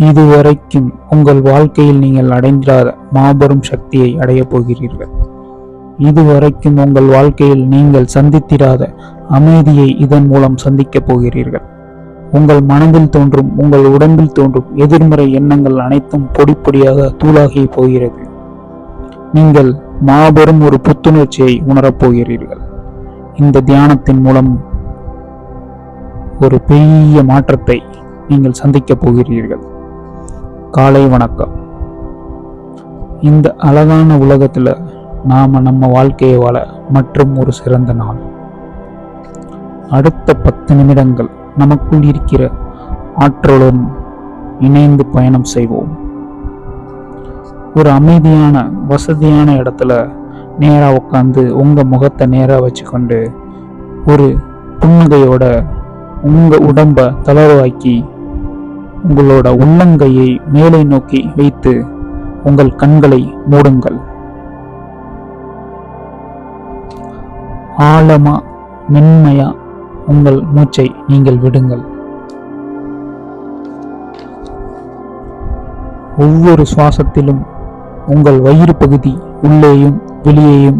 இதுவரைக்கும் உங்கள் வாழ்க்கையில் நீங்கள் அடைந்திராத மாபெரும் சக்தியை அடையப் போகிறீர்கள். இதுவரைக்கும் உங்கள் வாழ்க்கையில் நீங்கள் சந்தித்திராத அமைதியை இதன் மூலம் சந்திக்கப் போகிறீர்கள். உங்கள் மனதில் தோன்றும், உங்கள் உடம்பில் தோன்றும் எதிர்மறை எண்ணங்கள் அனைத்தும் பொடி பொடியாக தூளாகி போகிறது. நீங்கள் மாபெரும் ஒரு புத்துணர்ச்சியை உணரப்போகிறீர்கள். இந்த தியானத்தின் மூலம் ஒரு பெரிய மாற்றத்தை நீங்கள் சந்திக்கப் போகிறீர்கள். காலை வணக்கம். இந்த அழகான உலகத்துல நாம நம்ம வாழ்க்கையை வாழ மற்றும் ஒரு சிறந்த நாள். அடுத்த 10 நிமிடங்கள் நமக்குள் இருக்கிற ஆற்றலுடன் இணைந்து பயணம் செய்வோம். ஒரு அமைதியான வசதியான இடத்துல நேரா உட்காந்து உங்க முகத்தை நேரா வச்சுக்கொண்டு ஒரு புன்னகையோட உங்க உடம்ப தளர்வாக்கி உங்களோட உள்ளங்கையை மேலே நோக்கி வைத்து உங்கள் கண்களை மூடுங்கள். ஆழமா மென்மையா உங்கள் மூச்சை நீங்கள் விடுங்கள். ஒவ்வொரு சுவாசத்திலும் உங்கள் வயிறு பகுதி உள்ளேயும் வெளியேயும்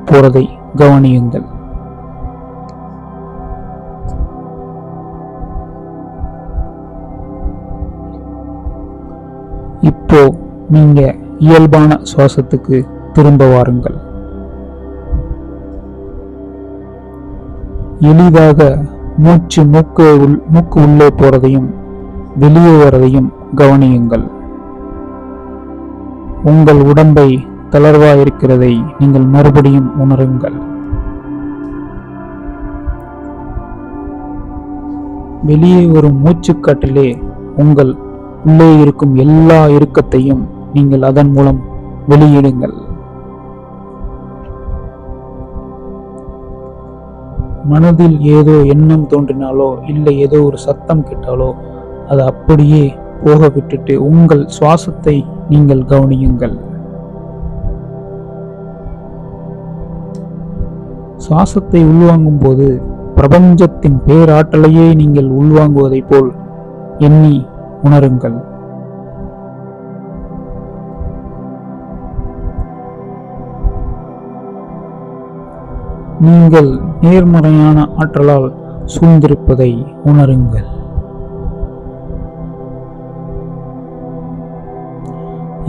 போறதை கவனியுங்கள். இப்போ நீங்க இயல்பான சுவாசத்துக்கு திரும்ப வாருங்கள். எளிதாக மூக்கு உள்ளே போறதையும் வெளியே வரதையும் கவனியுங்கள். உங்கள் உடம்பை தளர்வா இருக்கிறதை நீங்கள் மறுபடியும் உணருங்கள். வெளியே ஒரு மூச்சுக்காற்றிலே உங்கள் உள்ளே இருக்கும் எல்லா இறுக்கத்தையும் நீங்கள் அதன் மூலம் வெளியிடுங்கள். மனதில் ஏதோ எண்ணம் தோன்றினாலோ இல்லை ஏதோ ஒரு சத்தம் கேட்டாலோ அதை அப்படியே போக விட்டுட்டு உங்கள் சுவாசத்தை நீங்கள் கவனியுங்கள். சுவாசத்தை உள்வாங்கும் போது பிரபஞ்சத்தின் பேராற்றலையே நீங்கள் உள்வாங்குவதை போல் எண்ணி உணருங்கள். நீங்கள் நேர்மறையான ஆற்றலால் சூழ்ந்திருப்பதை உணருங்கள்.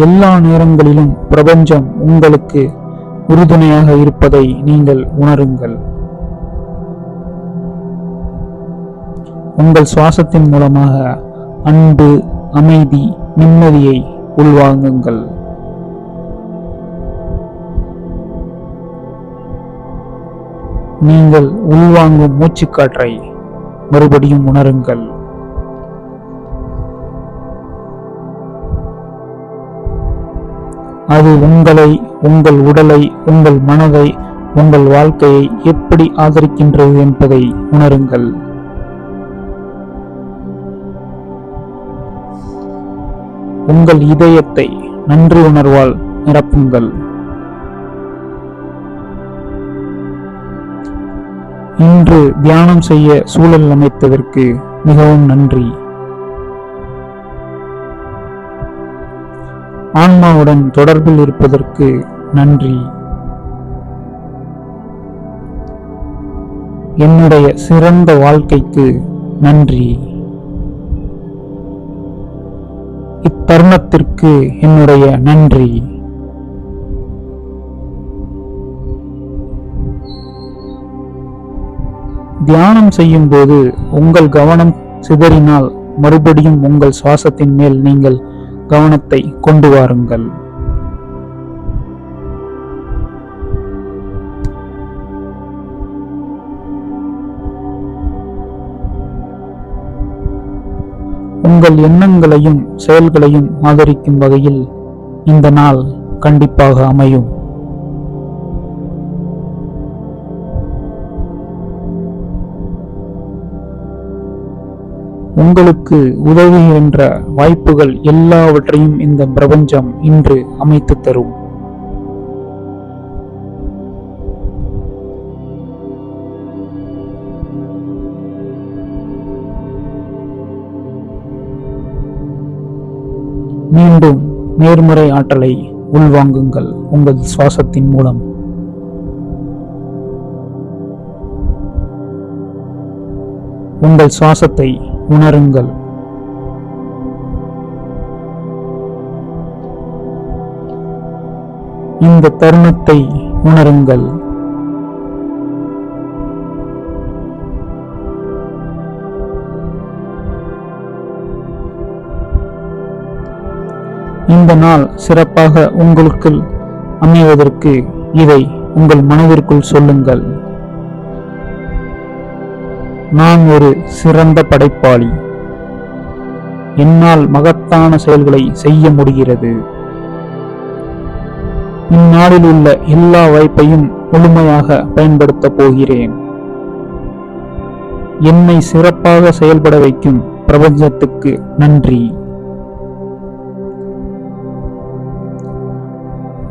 எல்லா நேரங்களிலும் பிரபஞ்சம் உங்களுக்கு உறுதுணையாக இருப்பதை நீங்கள் உணருங்கள். உங்கள் சுவாசத்தின் மூலமாக அன்பு, அமைதி, நிம்மதியை உள்வாங்குங்கள். நீங்கள் உள்வாங்கும் மூச்சுக்காற்றை மறுபடியும் உணருங்கள். அது உங்களை, உங்கள் உடலை, உங்கள் மனதை, உங்கள் வாழ்க்கையை எப்படி ஆதரிக்கின்றது என்பதை உணருங்கள். உங்கள் இதயத்தை நன்றி உணர்வால் நிரப்புங்கள். இன்று தியானம் செய்ய சூழல் அமைத்ததற்கு மிகவும் நன்றி. ஆன்மாவுடன் தொடர்பில் இருப்பதற்கு நன்றி. என்னுடைய சிறந்த வாழ்க்கைக்கு நன்றி. இத்தருணத்திற்கு என்னுடைய நன்றி. தியானம் செய்யும் போது உங்கள் கவனம் சிதறினால் மறுபடியும் உங்கள் சுவாசத்தின் மேல் நீங்கள் கவனத்தை கொண்டு வாருங்கள். உங்கள் எண்ணங்களையும் செயல்களையும் ஆதரிக்கும் வகையில் இந்த நாள் கண்டிப்பாக அமையும். உங்களுக்கு உதவுகின்ற வாய்ப்புகள் எல்லாவற்றையும் இந்த பிரபஞ்சம் இன்று அமைத்து தரும். மீண்டும் நேர்மறை ஆற்றலை உள்வாங்குங்கள். உங்கள் சுவாசத்தின் மூலம் உங்கள் சுவாசத்தை உணருங்கள். இந்த தருணத்தை உணருங்கள். இந்த நாள் சிறப்பாக உங்களுக்குள் அமைவதற்கு இதை உங்கள் மனதிற்குள் சொல்லுங்கள். நான் ஒரு சிறந்த படைப்பாளி. என்னால் மகத்தான செயல்களை செய்ய முடிகிறது. இந்நாளில் உள்ள எல்லா வாய்ப்பையும் முழுமையாக பயன்படுத்தப் போகிறேன். என்னை சிறப்பாக செயல்பட வைக்கும் பிரபஞ்சத்துக்கு நன்றி.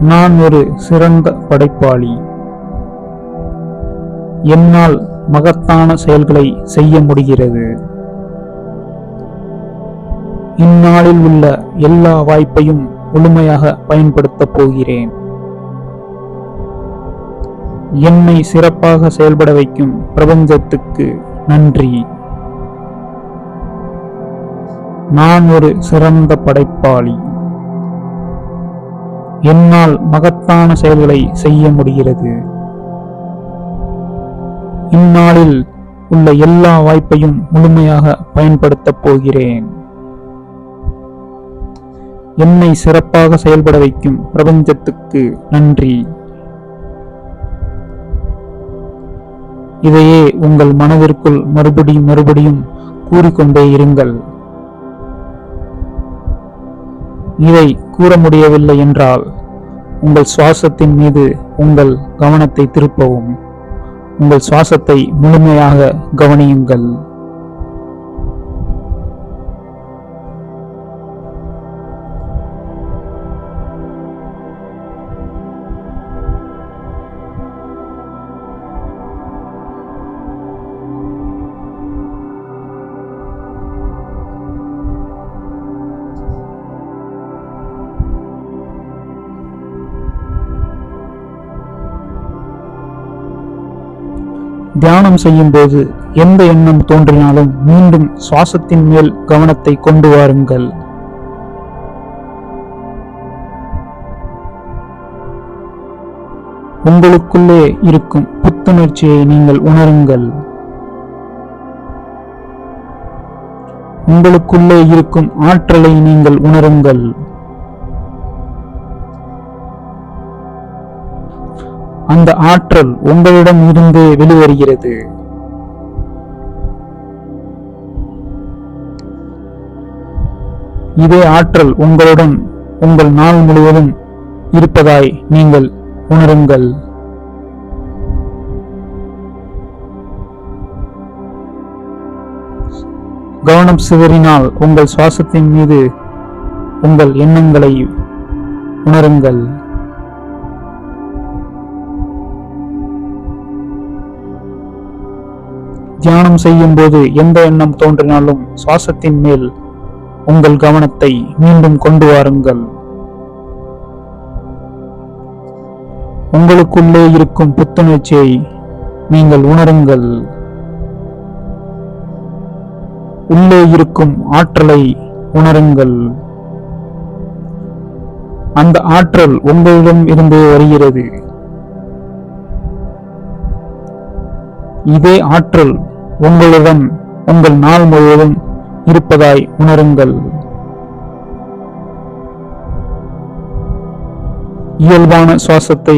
நான் ஒரு சிறந்த படைப்பாளி. என்னால் மகத்தான செயல்களை செய்ய முடிகிறது. இந்நாளில் உள்ள எல்லா வாய்ப்பையும் முழுமையாக பயன்படுத்தப் போகிறேன். என்னை சிறப்பாக செயல்பட வைக்கும் பிரபஞ்சத்துக்கு நன்றி. நான் ஒரு சிறந்த படைப்பாளி. என்னால் மகத்தான செயல்களை செய்ய முடிகிறது. இந்நாளில் உள்ள எல்லா வாய்ப்பையும் முழுமையாக பயன்படுத்தப் போகிறேன். என்னை சிறப்பாக செயல்பட வைக்கும் பிரபஞ்சத்துக்கு நன்றி. இதையே உங்கள் மனதிற்குள் மறுபடியும் கூறிக்கொண்டே இருங்கள். இதை கூற முடியவில்லை என்றால் உங்கள் சுவாசத்தின் மீது உங்கள் கவனத்தை திருப்பவும். உங்கள் சுவாசத்தை முழுமையாக கவனியுங்கள். தியானம் செய்யும் போது எந்த எண்ணம் தோன்றினாலும் மீண்டும் சுவாசத்தின் மேல் கவனத்தை கொண்டு வாருங்கள். உங்களுக்குள்ளே இருக்கும் புத்துணர்ச்சியை நீங்கள் உணருங்கள். உங்களுக்குள்ளே இருக்கும் ஆற்றலை நீங்கள் உணருங்கள். அந்த ஆற்றல் உங்களிடம் இருந்து வெளிவருகிறது. இதே ஆற்றல் உங்களுடன் உங்கள் நாள் முழுவதும் இருப்பதாய் நீங்கள் உணருங்கள். கவனம் சிதறினால் உங்கள் சுவாசத்தின் மீது உங்கள் எண்ணங்களை உணருங்கள். தியானம் செய்யும் போது எந்த எண்ணம் தோன்றினாலும் சுவாசத்தின் மேல் உங்கள் கவனத்தை மீண்டும் கொண்டு வாருங்கள். உங்களுக்குள்ளே இருக்கும் புத்துணர்ச்சியை நீங்கள் உணருங்கள். உள்ளே இருக்கும் ஆற்றலை உணருங்கள். அந்த ஆற்றல் உங்களிடம் இருந்து வருகிறது. இதே ஆற்றல் உங்களுடன் உங்கள் நாள் முழுவதும் இருப்பதாய் உணருங்கள். இயல்பான சுவாசத்தை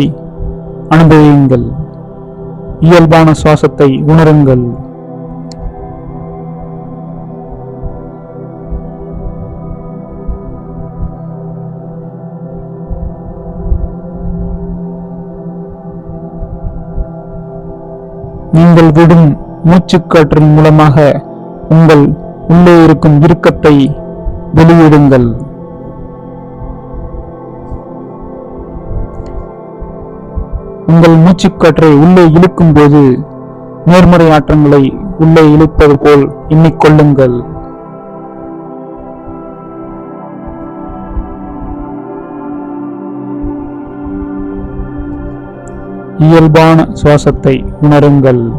அனுபவியுங்கள். இயல்பான சுவாசத்தை உணருங்கள். நீங்கள் விடும் மூச்சுக்காற்றின் மூலமாக உங்கள் உள்ளே இருக்கும் இறுக்கத்தை வெளியிடுங்கள். உங்கள் மூச்சுக்காற்றை உள்ளே இழுக்கும் போது நேர்மறை ஆற்றங்களை உள்ளே இழுப்பது போல் எண்ணிக்கொள்ளுங்கள். இயல்பான சுவாசத்தை உணருங்கள்.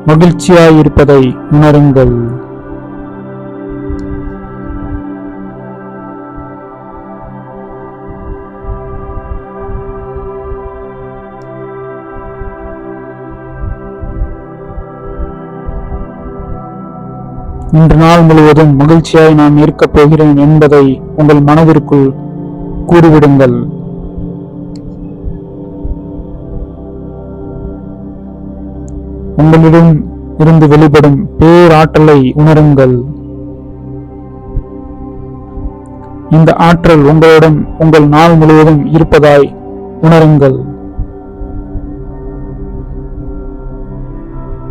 மகிழ்ச்சியாயிருப்பதை உணருங்கள். இன்று நாள் முழுவதும் மகிழ்ச்சியாய் நான் இருக்கப் போகிறேன் என்பதை உங்கள் மனதிற்குள் கூறிவிடுங்கள். உங்களிடம் இருந்து வெளிப்படும் பேராற்றலை உணருங்கள். இந்த ஆற்றல் உங்களிடம் உங்கள் நாள் முழுவதும் இருப்பதாய் உணருங்கள்.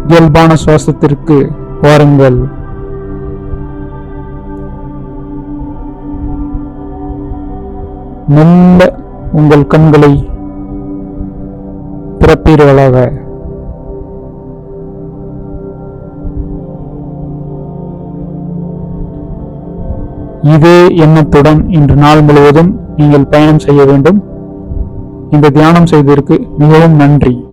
இயல்பான சுவாசத்திற்கு வாருங்கள். மெல்ல உங்கள் கண்களை திறப்பீர்களாக. இதே எண்ணத்துடன் இன்று நாள் முழுவதும் நீங்கள் பயணம் செய்ய வேண்டும். இந்த தியானம் செய்ததற்கு மிகவும் நன்றி.